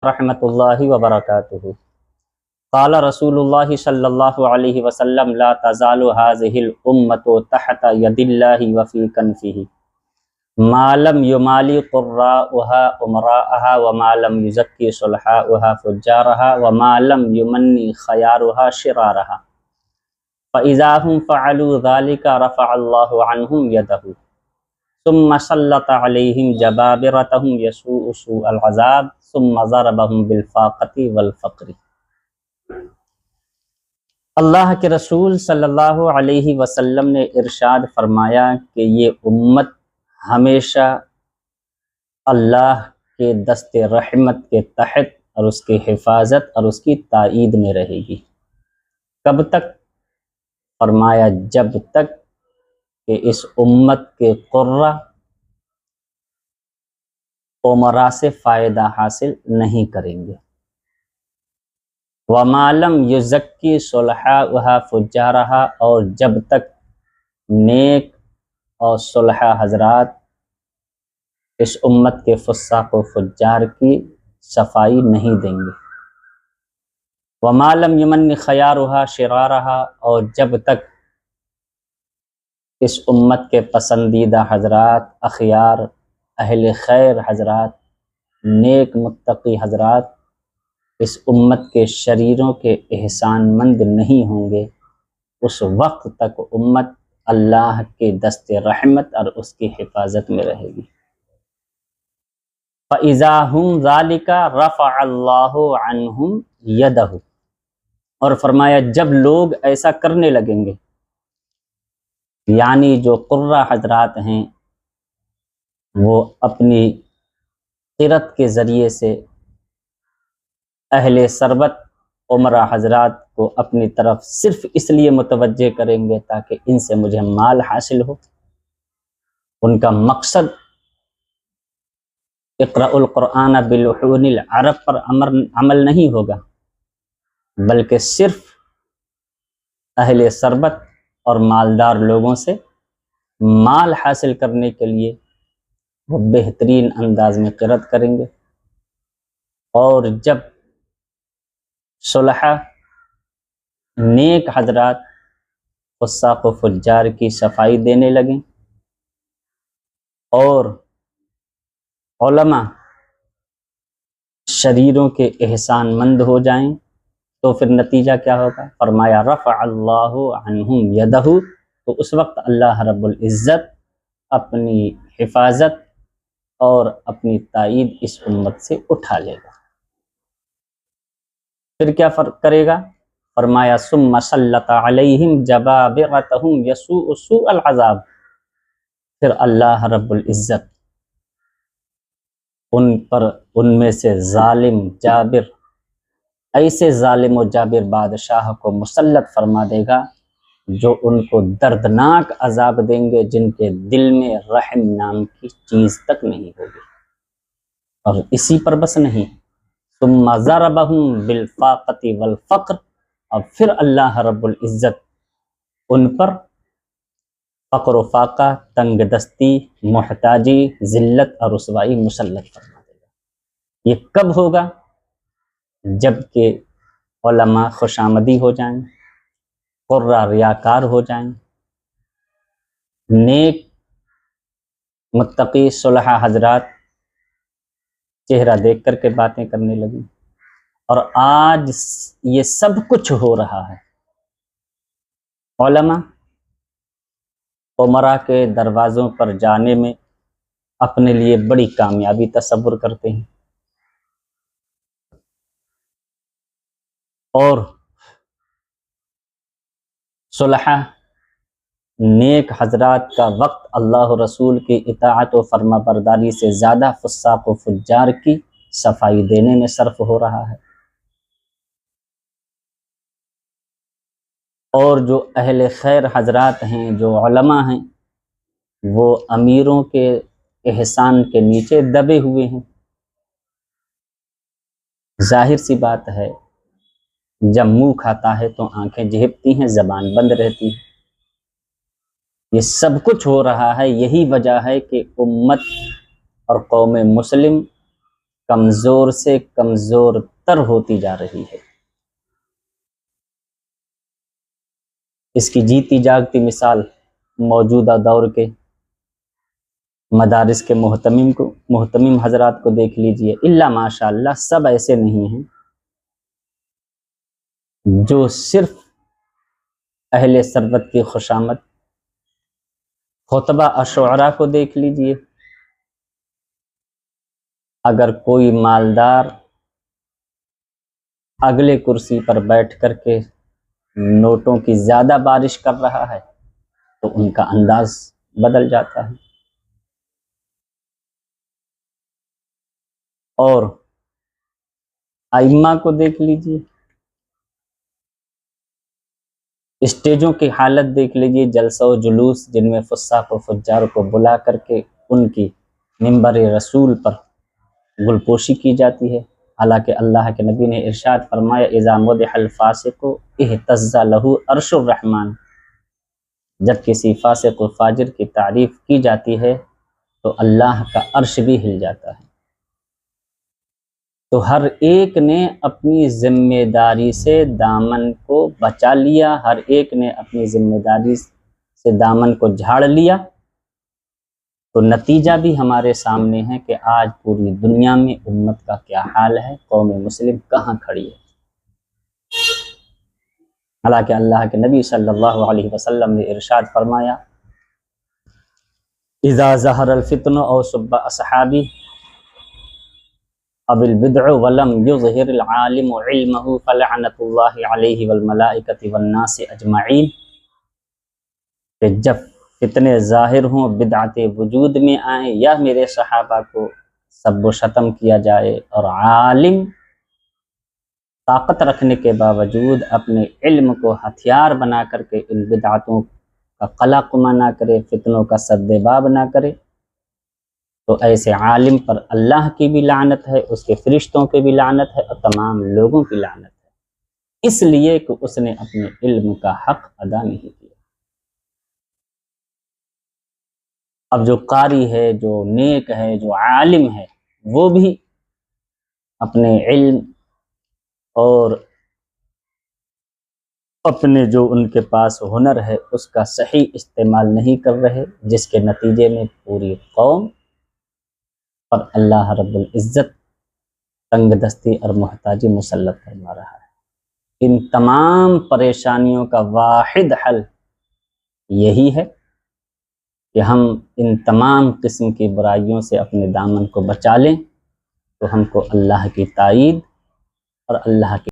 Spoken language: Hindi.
रहमतुल्लाहि व बरकातुहू। क़ाल रसूलुल्लाहि सल्लल्लाहु अलैहि वसल्लम ला तज़ालु हाज़िहिल उम्मतु तहता यदिल्लाहि व फ़ी कन्फ़िही मा लम युमाली क़ुर्राउहा उमराअहा व मा लम युज़क्की सुलहाउहा फ़ुज्जारहा व मा लम युमन्नी ख़यारुहा शिरारहा फ़इज़ा हुम फ़अलू ज़ालिका रफ़अल्लाहु अन्हुम यदहू सुम्मा सल्लत अलैहिम जबाबिरतहुम यसूउ सूअल अज़ाब सुम्मा ज़रबहुम बिल फ़ाक़ति वल फ़क़्रि। अल्लाह के रसूल सल्लल्लाहु अलैहि वसल्लम ने इरशाद फरमाया कि ये उम्मत हमेशा अल्लाह के दस्ते रहमत के तहत और उसकी हिफाजत और उसकी ताईद में रहेगी। कब तक? फरमाया जब तक कि इस उम्मत के कुर्रा उमरा से फ़ायदा हासिल नहीं करेंगे। वमालम युज़क्की सुलहाउहा फ़ुज्जारहा, और जब तक नेक और सुलहा हजरात इस उम्मत के फुस्साक़ व फुज्जार की सफाई नहीं देंगे। वमालम युमन्नी ख़यारुहा शिरारहा, और जब तक इस उम्मत के पसंदीदा हजरात, अखियार, अहले खैर हजरात, नेक मुत्तकी हजरात इस उम्मत के शरीरों के एहसानमंद नहीं होंगे, उस वक्त तक उम्मत अल्लाह के दस्ते रहमत और उसकी हिफाजत में रहेगी। फ़इज़ा हुम ज़ालिका रफ़अल्लाहु अन्हुम यदहू, और फरमाया जब लोग ऐसा करने लगेंगे, यानी जो कुर्रा हजरात हैं वो अपनी क़िरत के ज़रिए से अहले सरबत उमरा हजरात को अपनी तरफ सिर्फ इसलिए मुतवज्जे करेंगे ताकि इनसे मुझे माल हासिल हो। उनका मकसद इक़राउल क़ुरआन बिलुहूनिल अरब पर अमल नहीं होगा, बल्कि सिर्फ अहले सरबत और मालदार लोगों से माल हासिल करने के लिए वो बेहतरीन अंदाज में क़िरत करेंगे। और जब सुलहा नेक हजरात फुस्साक़ व फुज्जार की सफाई देने लगें और उलमा शरीरों के एहसानमंद हो जाएं, तो फिर नतीजा क्या होगा? फरमाया रफ़अल्लाहु अन्हुम यदहू, तो उस वक्त अल्लाह रब्बुल इज़्ज़त अपनी हिफाजत और अपनी ताईद इस उम्मत से उठा लेगा। फिर क्या फ़र्क करेगा? फरमाया सुम्मा सल्लत अलैहिम जबाबिरतहुम यसूउ सूअल अज़ाब, फिर अल्लाह रब्बुल इज़्ज़त उन पर उनमें से जालिम जाबिर, ऐसे जालिम व जाबिर बादशाह को मुसल्लत फरमा देगा जो उनको दर्दनाक अजाब देंगे, जिनके दिल में रहम नाम की चीज़ तक नहीं होगी। और इसी पर बस नहीं, सुम्मा ज़रबहुम बिल फ़ाक़ति वल फ़क़्र, और फिर अल्लाह रब्बुल इज़्ज़त उन पर फ़क़्र व फ़ाक़ा, तंग दस्ती, मोहताजी, ज़िल्लत और रुसवाई मुसल्लत फरमा देगा। ये कब होगा? जबकि उलमा खुशामदी हो जाएं, कुर्रा रियाकार हो जाएं, नेक मुत्तकी सुलहा हजरात चेहरा देख कर के बातें करने लगी। और आज ये सब कुछ हो रहा है। उलमा उमरा के दरवाज़ों पर जाने में अपने लिए बड़ी कामयाबी तसव्वुर करते हैं, और सुलहा नेक हजरात का वक्त अल्लाह रसूल की इताअत व फर्माबरदारी से ज़्यादा फुस्साक़ व फुज्जार की सफाई देने में सर्फ हो रहा है। और जो अहले खैर हजरात हैं, जो उलमा हैं, वो अमीरों के एहसान के नीचे दबे हुए हैं। जाहिर सी बात है, जब मुँह खाता है तो आंखें झेपती हैं, ज़बान बंद रहती है। ये सब कुछ हो रहा है, यही वजह है कि उम्मत और कौम मुस्लिम कमज़ोर से कमज़ोर तर होती जा रही है। इसकी जीती जागती मिसाल मौजूदा दौर के मदारिस के मोहतमिम हजरात को देख लीजिए। इल्ला माशाअल्लाह सब ऐसे नहीं हैं जो सिर्फ अहले सरबत की खुशामद। खुतबा अशुअरा को देख लीजिए, अगर कोई मालदार अगले कुर्सी पर बैठ करके नोटों की ज्यादा बारिश कर रहा है तो उनका अंदाज बदल जाता है। और आइम्मा को देख लीजिए, स्टेजों की हालत देख लीजिए, जलसा व जुलूस जिनमें फुस्साक व फुज्जार को बुला करके उनकी मिंबर रसूल पर गुलपोशी की जाती है। हालांकि अल्लाह के नबी ने इरशाद फरमाया, इज़ा मुदिहल फासिक़ु इहतज़्ज़ा लहू अर्शुर रहमान, जब किसी फासिक़ व फाजिर की तारीफ की जाती है तो अल्लाह का अर्श भी हिल जाता है। तो हर एक ने अपनी जिम्मेदारी से दामन को बचा लिया, हर एक ने अपनी जिम्मेदारी से दामन को झाड़ लिया। तो नतीजा भी हमारे सामने है कि आज पूरी दुनिया में उम्मत का क्या हाल है, कौम मुस्लिम कहाँ खड़ी है। हालांकि अल्लाह के नबी सल्लल्लाहु अलैहि वसल्लम ने इरशाद फरमाया, इज़ा ज़हरल फित्नु औ सुब्बा असहाबी अबिल बिदअ वलम युज़हिरिल आलिमु इल्महु फलअनतुल्लाहि अलैहि वल मलाइकति वन नासि अजमईन। कि जब फितने ज़ाहिर हों, बिदअतें वजूद में आए या मेरे सहाबा को सब्ब शतम किया जाए और आलिम ताकत रखने के बावजूद अपने इल्म को हथियार बना करके इन बिदअतों का कलाकुमा ना करे, फितनों का सद्देबाब ना करे, तो ऐसे आलिम पर अल्लाह की भी लानत है, उसके फरिश्तों की भी लानत है और तमाम लोगों की लानत है, इसलिए कि उसने अपने इल्म का हक अदा नहीं किया। अब जो कारी है, जो नेक है, जो आलिम है, वो भी अपने इल्म और अपने जो उनके पास हुनर है उसका सही इस्तेमाल नहीं कर रहे, जिसके नतीजे में पूरी कौम पर अल्लाह रब्बुल इज़्ज़त तंगदस्ती और मोहताजी मुसल्लत फरमा रहा है। इन तमाम परेशानियों का वाहिद हल यही है कि हम इन तमाम किस्म की बुराइयों से अपने दामन को बचा लें, तो हमको अल्लाह की ताईद और अल्लाह की